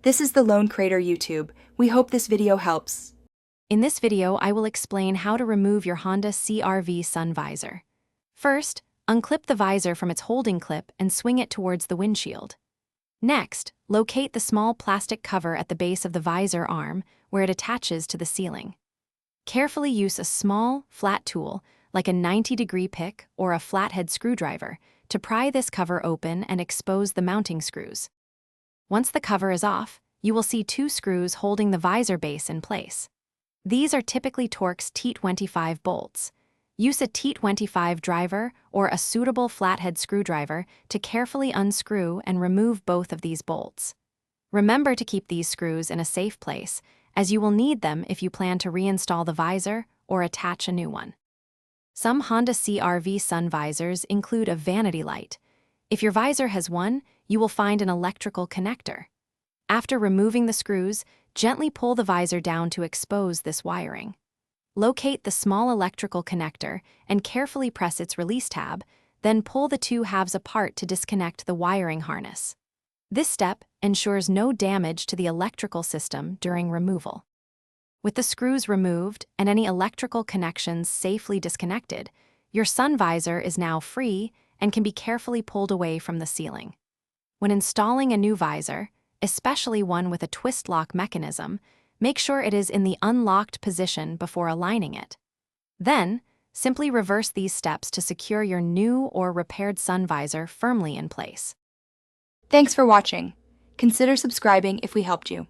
This is the Lone Crater YouTube. We hope this video helps. In this video, I will explain how to remove your Honda CR-V sun visor. First, unclip the visor from its holding clip and swing it towards the windshield. Next, locate the small plastic cover at the base of the visor arm where it attaches to the ceiling. Carefully use a small, flat tool, like a 90-degree pick or a flathead screwdriver, to pry this cover open and expose the mounting screws. Once the cover is off, you will see two screws holding the visor base in place. These are typically Torx T25 bolts. Use a T25 driver or a suitable flathead screwdriver to carefully unscrew and remove both of these bolts. Remember to keep these screws in a safe place, as you will need them if you plan to reinstall the visor or attach a new one. Some Honda CR-V sun visors include a vanity light. If your visor has one, you will find an electrical connector. After removing the screws, gently pull the visor down to expose this wiring. Locate the small electrical connector and carefully press its release tab, then pull the two halves apart to disconnect the wiring harness. This step ensures no damage to the electrical system during removal. With the screws removed and any electrical connections safely disconnected, your sun visor is now free and can be carefully pulled away from the ceiling. When installing a new visor, especially one with a twist lock mechanism, make sure it is in the unlocked position before aligning it. Then, simply reverse these steps to secure your new or repaired sun visor firmly in place. Thanks for watching. Consider subscribing if we helped you.